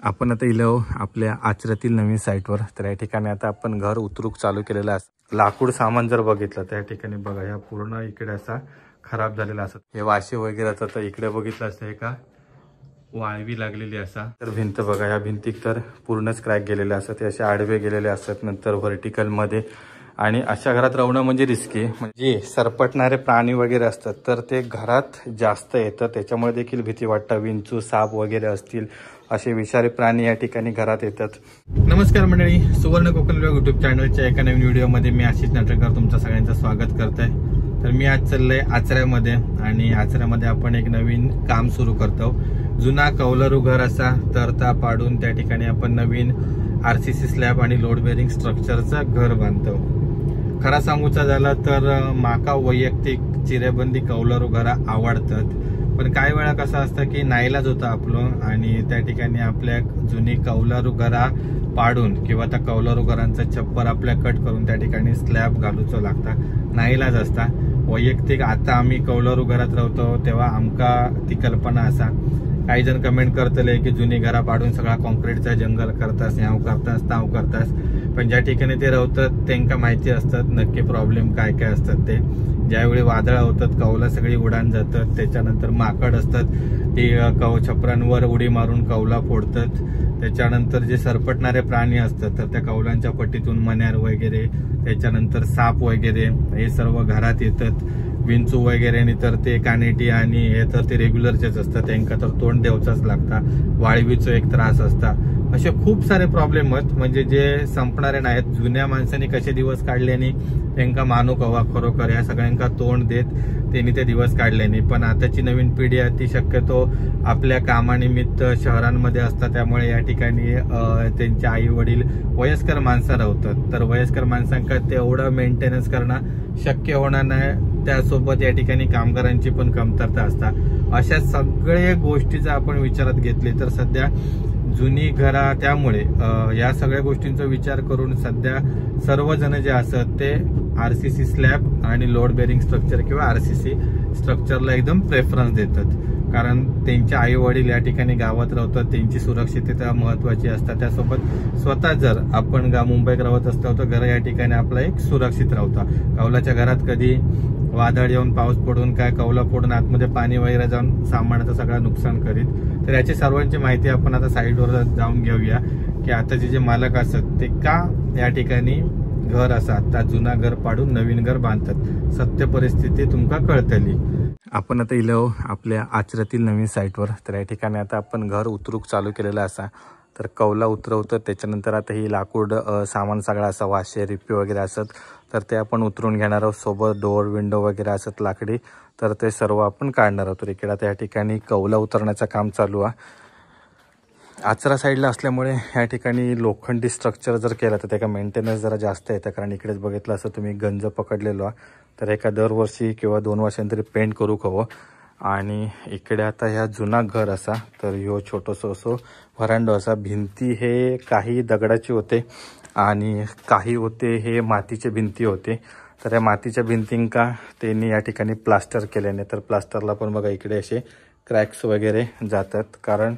आपण आता इलो आपल्या आचऱ्यातील नवीन साईटवर. तर या ठिकाणी आता आपण घर उतरूक चालू केलेलं असं. लाकूड सामान जर बघितलं तर या ठिकाणी बघा ह्या पूर्ण इकडे असा खराब झालेला असत. हे वाशे वगैरे तर इकडे बघितलं असतं का वाळवी लागलेली असा. तर भिंत बघा, ह्या भिंतीक तर पूर्णच क्रॅक गेलेले असतात, ते असे आडवे गेलेले असतात. नंतर व्हर्टिकल मध्ये आणि अशा घरात राहणं म्हणजे रिस्की. म्हणजे सरपटणारे प्राणी वगैरे असतात तर ते घरात जास्त येतात, त्याच्यामुळे देखील भीती वाटतं. विंचू, साप वगैरे असतील असे विषारी प्राणी या ठिकाणी घरात येतात. नमस्कार मंडळी, सुवर्ण कोकण ब्लॉग यूट्यूब चॅनलच्या एका नवीन व्हिडिओमध्ये मी आशिष नाटककर तुमचं सगळ्यांचं स्वागत करत आहे. तर मी आज चाललोय आचऱ्यामध्ये आणि आचऱ्यामध्ये आपण एक नवीन काम सुरू करतो. जुना कौलारू घर असा तरता पाडून त्या ठिकाणी आपण नवीन RCC स्लॅब आणि लोड बेरिंग स्ट्रक्चरचं घर बांधतो. खरा सांगूचा झाला तर माका वैयक्तिक चिरेबंदी कौलारू घरा आवडतात, पण काही वेळा कसं असतं की नाईलाज होता आपलं आणि त्या ठिकाणी आपल्या जुनी कौलारू घरा पाडून किंवा त्या कौलारू घरांचा छप्पर आपल्या कट करून त्या ठिकाणी स्लॅब घालूचो लागता. नाईलाज असता. वैयक्तिक आता आम्ही कौलारू घरात राहतो तेव्हा आमका ती कल्पना असा. काही जण कमेंट करतले की जुनी घरा पाडून सगळा कॉन्क्रीटचा जंगल करतास, ह्याव करतास, ताव करतास. पण ज्या ठिकाणी ते राहतात त्यांना माहिती असतात नक्की प्रॉब्लेम काय काय असतात ते. ज्यावेळी वादळ होतात कौला सगळी उडान जातात, त्याच्यानंतर माकड असतात ती छपरांवर उडी मारून कौला फोडतात. त्याच्यानंतर जे सरपटणारे प्राणी असतात तर त्या कौलांच्या पट्टीतून मण्यार वगैरे, त्याच्यानंतर साप वगैरे हे सर्व घरात येतात. विंचू वगैरे आणि तर ते कानेटी आणि हे तर ते रेग्युलरचेच असतात, त्यांना तर तोंड द्यावचाच लागता. वाळवीचं एक त्रास असता. असे खूप सारे प्रॉब्लेम आहेत म्हणजे जे संपणारे नाहीत. जुन्या माणसांनी कसे दिवस काढल्याने त्यांना मानू कवा खरोखर ह्या सगळ्यांना तोंड देत त्यांनी ते दिवस काढल्याने. पण आताची नवीन पिढी आहे ती शक्यतो आपल्या कामानिमित्त शहरांमध्ये असतात, त्यामुळे या ठिकाणी त्यांचे आई वडील वयस्कर माणसं राहतात. तर वयस्कर माणसांना तेवढं मेंटेनन्स करणं शक्य होणार नाही. त्यासोबत या ठिकाणी कामगारांची पण कमतरता असतात. अशा सगळ्या गोष्टीचा आपण विचारात घेतले तर सध्या जुनी घरा, त्यामुळे या सगळ्या गोष्टींचा विचार करून सध्या सर्वजण जे असतात ते RCC स्लॅब आणि लोड बेरिंग स्ट्रक्चर किंवा RCC स्ट्रक्चरला एकदम प्रेफरन्स देतात. कारण त्यांचे आई वडील या ठिकाणी गावात राहतात, त्यांची सुरक्षितता महत्वाची असतात. त्यासोबत स्वतः जर आपण मुंबईत राहत असतो तर घर या ठिकाणी आपला एक सुरक्षित राहता. कौलाच्या घरात कधी वादळ येऊन पाऊस पडून काय कौला फोडून आतमध्ये पाणी वगैरे जाऊन सामानाचं सगळं नुकसान करीत. तर याची सर्वांची माहिती आपण आता साईडवर जाऊन घेऊया की आताचे जे मालक असतात ते का या ठिकाणी घर असतात त्या जुना घर पाडून नवीन घर बांधतात. सत्य परिस्थिती तुमका कळतली. आपण आता इलो आपल्या आचऱ्यातील नवीन साईटवर. तर या ठिकाणी आता आपण घर उतरूक चालू केलेलं असा. तर कौला उतरवतं, त्याच्यानंतर आता ही लाकूड सामान सगळं असं वाशे रिपी वगैरे असत तर ते आपण उतरून घेणार आहोत. सोबत डोअर विंडो वगैरे असत लाकडी, तर ते सर्व आपण काढणार आहोत. इकडे आता या ठिकाणी कौला उतरण्याचं काम चालू आहे. आचरा साईडला असल्यामुळे या ठिकाणी लोखंडी स्ट्रक्चर जर केलं तर त्याचा मेंटेनन्स जरा जास्त येतं. कारण इकडेच बघितलं असं तुम्ही गंज पकडलेलो आहे तर एका दरवर्षी किंवा 2 वर्षांतरी पेंट करू हवं. आणि इकडे आता ह्या जुना घर असा तर ह्यो छोटंसं असो व्हरांडो असा. भिंती हे काही दगडाचे होते आणि काही होते हे मातीचे भिंती होते. तर या मातीच्या भिंतींका त्यांनी या ठिकाणी प्लास्टर केल्याने, तर प्लास्टरला पण बघा इकडे असे क्रॅक्स वगैरे जातात. कारण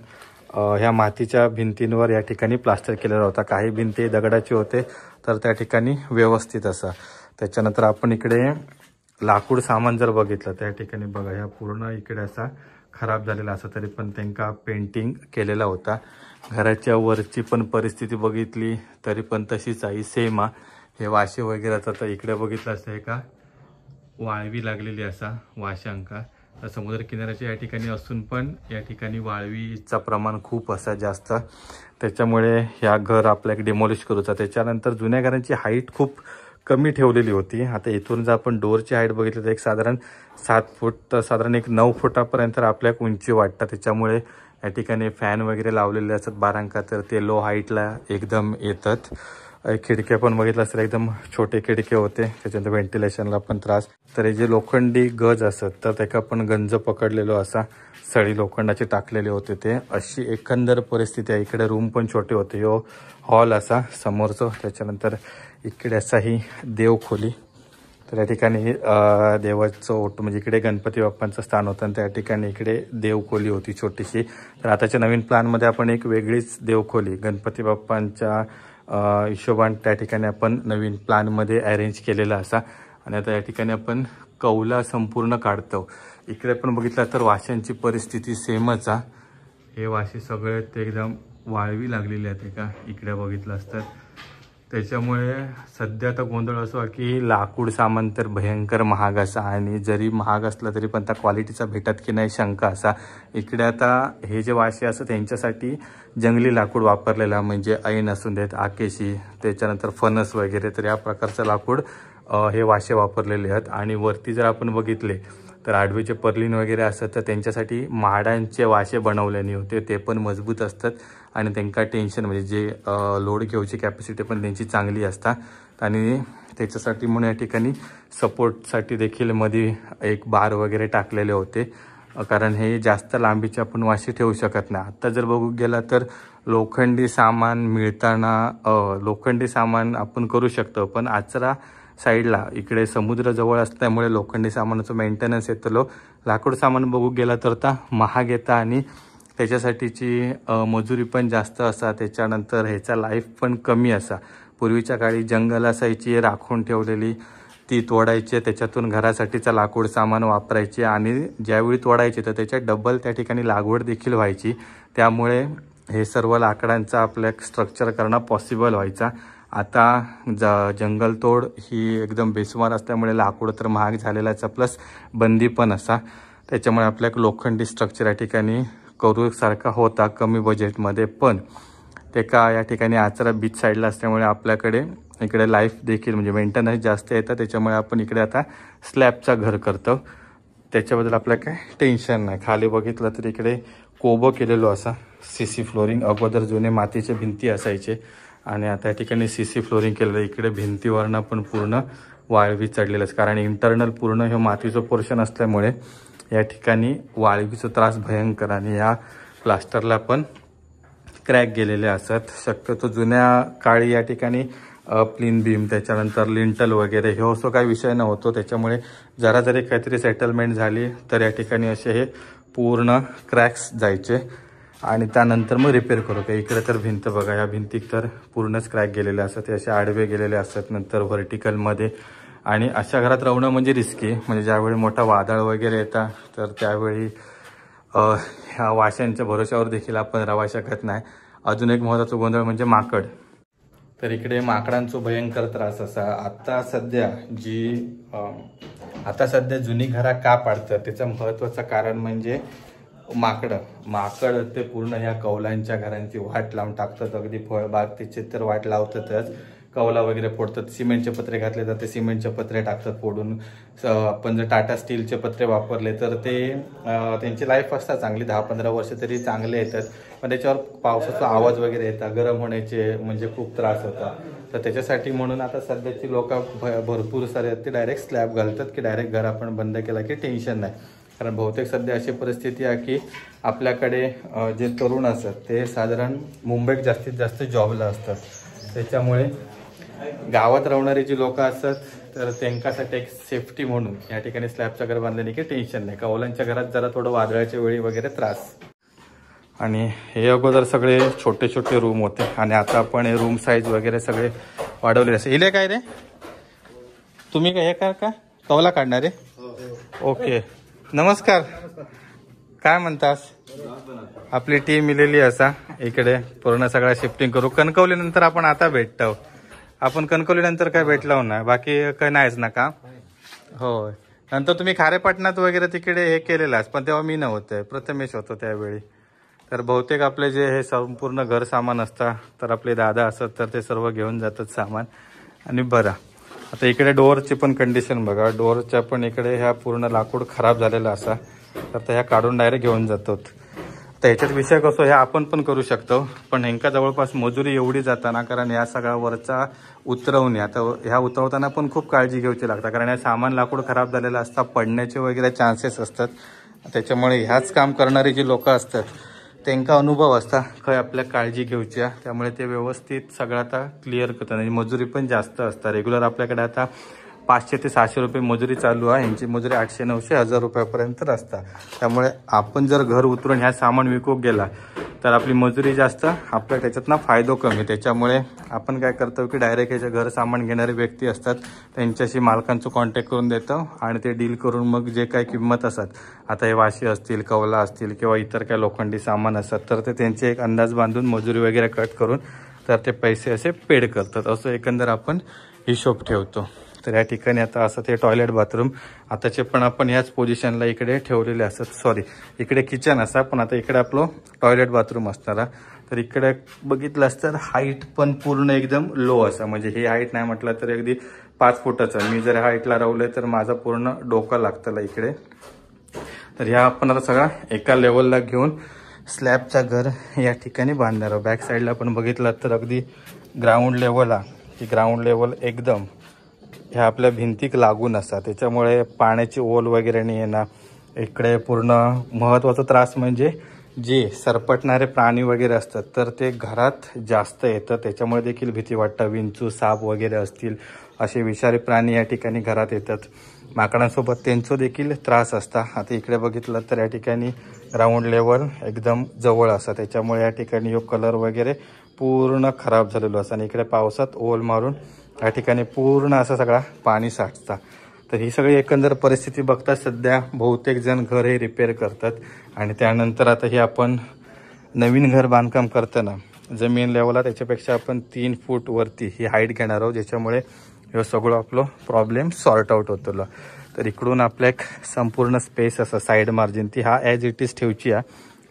ह्या मातीच्या भिंतींवर या ठिकाणी प्लास्टर केलेला होता. काही भिंती दगडाचे होते तर त्या ठिकाणी व्यवस्थित असा. त्याच्यानंतर आपण इकडे लाकूड सामान जर बघितलं त्या ठिकाणी बघा ह्या पूर्ण इकडे असा खराब झालेला असा, तरी पण त्यांना पेंटिंग केलेला होता. घराच्या वरची पण परिस्थिती बघितली तरी पण तशीच आहे, सेम आहे. हे वाशे वगैरे तर इकडे बघितलं असतं हे का वाळवी लागलेली असा वाशांका. तर समुद्र किनाऱ्याच्या या ठिकाणी असून पण या ठिकाणी वाळवीचा प्रमाण खूप असा जास्त, त्याच्यामुळे ह्या घर आपल्याला डिमॉलिश करूचा. त्याच्यानंतर जुन्या घरांची हाईट खूप कमी ठेवलेली होती. आता इथून जर आपण डोअरची हाईट बघितली तर एक साधारण 7 फूट तर साधारण एक 9 फुटापर्यंत आपल्याला उंची वाटतं. त्याच्यामुळे या ठिकाणी फॅन वगैरे लावलेले असतात बारांका, तर ते लो हाईटला एकदम येतात. खिडक्या पण बघितलं असेल एकदम छोटे खिडके होते, त्याच्यानंतर व्हेंटिलेशनला पण त्रास. तर हे जे लोखंडी गज असत तर त्याका पण गंज पकडलेलो असा सळी लोखंडाचे टाकलेले होते ते. अशी एकंदर परिस्थिती आहे. इकडे रूम पण छोटे होते. ह्यो हॉल असा समोरचं. त्याच्यानंतर इकडे असा ही देवखोली. तर या ठिकाणी देवाचं ओटं म्हणजे इकडे गणपती बाप्पांचं स्थान होतं आणि त्या ठिकाणी इकडे देवखोली होती छोटीशी. तर आताच्या नवीन प्लॅनमध्ये आपण एक वेगळीच देवखोली गणपती बाप्पांच्या हिशोबान त्या ठिकाणी आपण नवीन प्लॅनमध्ये अरेंज केलेला असा. आणि आता या ठिकाणी आपण कौला संपूर्ण काढतो. इकडे पण बघितलं तर वाशांची परिस्थिती सेमच आहे. हे वाशी सगळे ते एकदम वाळवी लागलेली आहेत का इकडे बघितलं असतं. त्याच्यामुळे सध्या आता गोंधळ असो की लाकूड सामान तर भयंकर महाग असा आणि जरी महाग असला तरी पण त्या क्वालिटीचा भेटत की नाही शंका असा. इकडे आता हे जे वाशी असं त्यांच्यासाठी जंगली लाकूड वापरलेला म्हणजे ऐन असून देत आकेशी त्याच्यानंतर फणस वगैरे तर या प्रकारचं लाकूड हे वाशे वापरलेले आहेत. आणि वरती जर आपण बघितले तर आडवीचे पर्लिन वगैरे असतात तर त्यांच्यासाठी माडांचे वाशे बनवल्याने होते. ते पण मजबूत असतात आणि त्यांना टेन्शन म्हणजे जे लोड घेऊची कॅपॅसिटी पण त्यांची चांगली असतात. आणि त्याच्यासाठी म्हणून या ठिकाणी सपोर्टसाठी देखील मध्ये एक बार वगैरे टाकलेले होते कारण हे जास्त लांबीचे आपण वाशी ठेवू शकत नाही. आत्ता जर बघू गेला तर लोखंडी सामान मिळताना लोखंडी सामान आपण करू शकतो पण आचरा साईडला इकडे समुद्र जवळ असल्यामुळे लोखंडी सामानाचं मेंटेनन्स येतं. लाकूड सामान बघू गेला तर आता महाग येतं आणि त्याच्यासाठीची मजुरी पण जास्त असा. त्याच्यानंतर ह्याचा लाईफ पण कमी असा. पूर्वीच्या काळी जंगल असायची राखून ठेवलेली ती तोडायची त्याच्यातून घरासाठीचा लाकूड सामान वापरायचे आणि ज्यावेळी तोडायचे तर त्याच्या डबल त्या ठिकाणी लागवड देखील व्हायची. त्यामुळे हे सर्व लाकडांचा आपल्या स्ट्रक्चर करणं पॉसिबल व्हायचा. आता जंगलतोड ही एकदम बेसुमार असल्यामुळे लाकूड तर महाग झालेलाचा प्लस बंदी पण असा. त्याच्यामुळे आपल्या लोखंडी स्ट्रक्चर या ठिकाणी करू सारखा होता कमी बजेटमध्ये. पण ते का या ठिकाणी आचरा बीच साईडला असल्यामुळे आपल्याकडे इकडे लाईफ देखील म्हणजे मेंटेनन्स जास्त येतं. त्याच्यामुळे आपण इकडे आता स्लॅबचा घर करतो. त्याच्याबद्दल आपल्याला काय टेन्शन नाही. खाली बघितलं तर इकडे कोबं केलेलो असा CC फ्लोरिंग. अगोदर जुने मातीचे भिंती असायचे आणि आता या ठिकाणी CC फ्लोरिंग केलेलं. इकडे भिंतीवरनं पण पूर्ण वाळवी चढलेलंच कारण इंटरनल पूर्ण हे मातीचं पोर्शन असल्यामुळे या ठिकाणी वाळवीचा त्रास भयंकर आणि या प्लास्टरला पण क्रॅक गेलेले असतात. शक्यतो जुन्या काळी या ठिकाणी प्लिन बीम त्याच्यानंतर लिंटल वगैरे हे असं काही विषय नव्हतो. त्याच्यामुळे जरा जरी काहीतरी सेटलमेंट झाली तर या ठिकाणी असे हे पूर्ण क्रॅक्स जायचे आणि त्यानंतर मग रिपेअर करू. का इकडे तर भिंत बघा या भिंतीत तर पूर्णच क्रॅक गेलेले असतात. ते असे आडवे गेलेले असतात नंतर व्हर्टिकलमध्ये. आणि अशा घरात राहणं म्हणजे रिस्की. म्हणजे ज्यावेळी मोठा वादळ वगैरे येतात तर त्यावेळी ह्या वाशांच्या भरोश्यावर देखील आपण राहू शकत नाही. अजून एक महत्त्वाचा गोंधळ म्हणजे माकड. तर इकडे माकडांचा भयंकर त्रास असा. आता सध्या जुनी घरा का पाडतात त्याचं महत्त्वाचं कारण म्हणजे माकड ते पूर्ण ह्या कौलांच्या घरांची वाट लावून टाकतात. अगदी फळबाग त्याचे तर वाट लावतातच. कौला वगैरे फोडतात. सिमेंटचे पत्रे घातले तर ते सिमेंटचे पत्रे टाकतात फोडून. आपण जर टाटा स्टीलचे पत्रे वापरले तर ते त्यांची लाईफ असतात चांगली 10-15 वर्ष तरी चांगले येतात. पण त्याच्यावर पावसाचा आवाज वगैरे येतात गरम होण्याचे म्हणजे खूप त्रास होता. तर त्याच्यासाठी म्हणून आता सध्याची लोक भरपूर सारे ते डायरेक्ट स्लॅब घालतात की डायरेक्ट घर आपण बंद केला की टेन्शन नाही. कारण बहुतेक सध्या अशी परिस्थिती आहे की आपल्याकडे जे तरुण असतात ते साधारण मुंबईत जास्तीत जास्त जॉबला असतात. त्याच्यामुळे गावात राहणारी जी लोक असतात तर त्यांच्यासाठी एक सेफ्टी म्हणून या ठिकाणी स्लॅबचं घर बांधल्याने की टेन्शन नाही. कौलांच्या घरात जरा थोडं वादळाच्या वेळी वगैरे त्रास. आणि हे अगोदर सगळे छोटे छोटे रूम होते आणि आता आपण हे रूम साईज वगैरे सगळे वाढवले असे. इले काय रे तुम्ही काय हे का कौला काढणार रे? ओके नमस्कार. काय म्हणतास? आपली टीम इलेली असा इकडे पूर्ण सगळा शिफ्टिंग करू. कणकवलीनंतर आपण आता भेटतो. आपण कणकवलीनंतर काय भेटलो ना बाकी काय नाहीच ना का? होय. नंतर तुम्ही खारेपाटणात वगैरे तिकडे हे केलेलाच पण तेव्हा मी नव्हते प्रथमेश होतो त्यावेळी. तर बहुतेक आपले जे हे संपूर्ण घर सामान असतं तर आपले दादा असत तर ते सर्व घेऊन जातात सामान. आणि बरं आता इकडे डोअरची पण कंडिशन बघा. डोअरच्या पण इकडे ह्या पूर्ण लाकूड खराब झालेला असा तर ह्या काढून डायरेक्ट घेऊन जातो. तर ह्याच्यात विषय कसं ह्या आपण पण करू शकतो पण ह्यांका जवळपास मजुरी एवढी जाताना कारण या सगळ्या वरचा उतरवणे आता ह्या उतरवताना पण खूप काळजी घ्यायची लागतात कारण या सामान लाकूड खराब झालेलं असतात पडण्याचे वगैरे चान्सेस असतात. त्याच्यामुळे ह्याच काम करणारी जी लोक असतात त्यांचा अनुभव असता काय आपल्या काळजी घ्यायची. त्यामुळे ते व्यवस्थित सगळं आता क्लिअर करतात आणि मजुरी पण जास्त असतात. रेग्युलर आपल्याकडे आता 500 ते 600 रुपये मजुरी चालू आहे. यांची मजुरी 800, 900, 1000 रुपयापर्यंत असतात. त्यामुळे आपण जर घर उतरून ह्या सामान विकूक गेला तर आपली मजुरी जास्त, आपल्या त्याच्यातनं फायदो कमी. त्याच्यामुळे आपण काय करतो की डायरेक्ट ह्याच्या घर सामान घेणारे व्यक्ती असतात त्यांच्याशी मालकांचं कॉन्टॅक्ट करून देतो आणि ते डील करून मग जे काही किंमत असतात, आता हे वाशी असतील, कवला असतील किंवा इतर काय लोखंडी सामान असतात, तर ते त्यांचे एक अंदाज बांधून मजुरी वगैरे कट करून तर ते पैसे असे पेड करतात. असं एकंदर आपण हिशोब ठेवतो. तर या ठिकाणी आता असं ते टॉयलेट बाथरूम आताचे पण आपण ह्याच पोझिशनला इकडे ठेवलेले असतात. सॉरी, इकडे किचन असा, पण आता इकडे आपलं टॉयलेट बाथरूम असणारा. तर इकडे बघितलं तर हाईट पण पूर्ण एकदम लो असा, म्हणजे ही हाईट नाही म्हटलं तर अगदी 5 फुटाचा. मी जर हाईटला रावले तर माझा पूर्ण डोका लागतं इकडे. तर ह्या आपण आता सगळा एका लेवलला घेऊन स्लॅबचा घर या ठिकाणी बांधणार आहोत. बॅक साईडला पण बघितलं तर अगदी ग्राउंड लेवलला, की ग्राउंड लेवल एकदम ह्या आपल्या भिंतीक लागून असतात. त्याच्यामुळे पाण्याची ओल वगैरे नाही येणार. इकडे पूर्ण महत्त्वाचा त्रास म्हणजे जे सरपटणारे प्राणी वगैरे असतात तर ते घरात जास्त येतं. त्याच्यामुळे देखील भीती वाटतं. विंचू, साप वगैरे असतील असे विषारी प्राणी या ठिकाणी घरात येतात. माकडांसोबत त्यांचं देखील त्रास असता. आता इकडे बघितलं तर या ठिकाणी ग्राउंड लेवल एकदम जवळ असतं. त्याच्यामुळे या ठिकाणी यो कलर वगैरे पूर्ण खराब झालेलो असतं आणि इकडे पावसात ओल मारून या ठिकाणी पूर्ण असं सगळा पाणी साठतं. तर ही सगळी एकंदर परिस्थिती बघता सध्या बहुतेक जण घर हे रिपेअर करतात. आणि त्यानंतर आता हे आपण नवीन घर बांधकाम करताना जमीन लेवलला त्याच्यापेक्षा आपण 3 फूट वरती ही हाईट घेणार आहोत, ज्याच्यामुळे हे सगळं आपलं प्रॉब्लेम सॉर्ट आउट होतो. तर इकडून आपल्या एक संपूर्ण स्पेस असं साईड मार्जिन ती हा ॲज इट इज ठेवची आहे.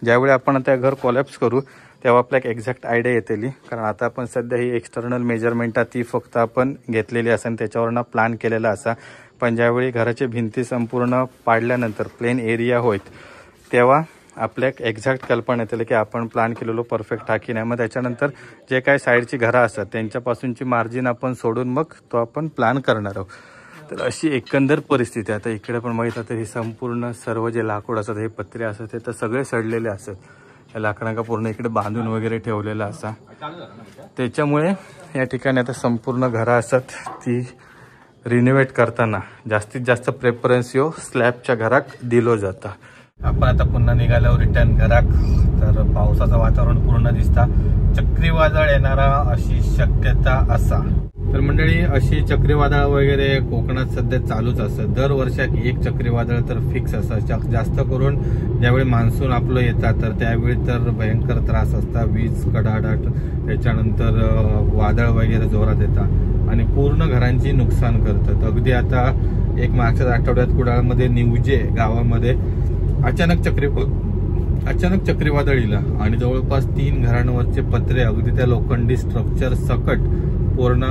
ज्यावेळी आपण आता घर कोलॅप्स करू तेव्हा आपल्याला एक एक्झॅक्ट आयडिया येतेली. कारण आता आपण सध्या ही एक्सटर्नल मेजरमेंट ती फक्त आपण घेतलेली असा आणि त्याच्यावरनं प्लॅन केलेला असा. पण ज्यावेळी घराची भिंती संपूर्ण पाडल्यानंतर प्लेन एरिया होईल तेव्हा आपल्या एक्झॅक्ट कल्पना येते की आपण प्लॅन केलेलो परफेक्ट हा की नाही. मग त्याच्यानंतर जे काही साईडची घरं असतात त्यांच्यापासूनची मार्जिन आपण सोडून मग तो आपण प्लॅन करणार आहोत. तर अशी एकंदर परिस्थिती. आता इकडे पण माहीत आहे, ही संपूर्ण सर्व जे लाकूड असतात, हे पत्रे असतात, ते तर सगळे सडलेले असतात. या लाकडांना पूर्ण इकडे बांधून वगैरे ठेवलेला असा. त्याच्यामुळे या ठिकाणी आता संपूर्ण घरं असतात ती रिनोव्हेट करताना जास्तीत जास्त प्रेफरन्स यो स्लॅबच्या घराक दिलो जाता. आपण आता पुन्हा निघाल्यावर रिटर्न घराक. तर पावसाचं वातावरण पूर्ण दिसता. चक्रीवादळ येणारा अशी शक्यता असा. तर मंडळी अशी चक्रीवादळ वगैरे कोकणात सध्या चालूच असतं. दरवर्षाक एक चक्रीवादळ तर फिक्स असतं. जास्त करून ज्यावेळी मान्सून आपलं येतात तर त्यावेळी तर भयंकर त्रास असता. वीज कडाडाट, त्याच्यानंतर वादळ वगैरे जोरात येतात आणि पूर्ण घरांची नुकसान करतात. अगदी आता एक मागच्या आठवड्यात कुडाळमध्ये निवजे गावामध्ये अचानक चक्रीवादळ इला आणि जवळपास 3 घरांवरचे पत्रे अगदी त्या लोखंडी स्ट्रक्चर सकट पूर्ण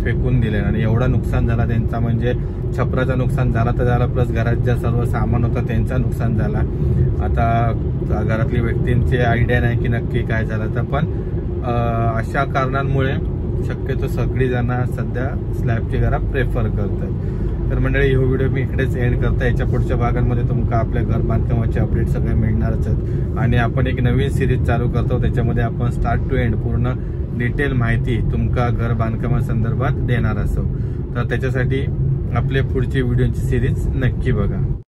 फेकून दिले आणि एवढा नुकसान झाला त्यांचा. म्हणजे छपराचं नुकसान झाला तर झाला, प्लस घरात ज्या सर्व सामान होतं त्यांचा नुकसान झाला. आता घरातली व्यक्तींची आयडिया नाही की नक्की काय झालं, तर पण अशा कारणांमुळे शक्यतो सगळी जण सध्या स्लॅबची घरं प्रेफर करतात. तर मंडळी ही व्हिडिओ मी इकडेच एंड करतो. याच्या पुढच्या भागांमध्ये तुमका आपल्या घर बांधकामाचे अपडेट सगळे मिळणारच आहेत. आणि आपण एक नवीन सिरीज चालू करतो, त्याच्यामध्ये आपण स्टार्ट टू एंड पूर्ण डिटेल माहिती तुमका घर बांधकामासंदर्भात देणार असो. तर त्याच्यासाठी आपल्या पुढची व्हिडिओची सिरीज नक्की बघा.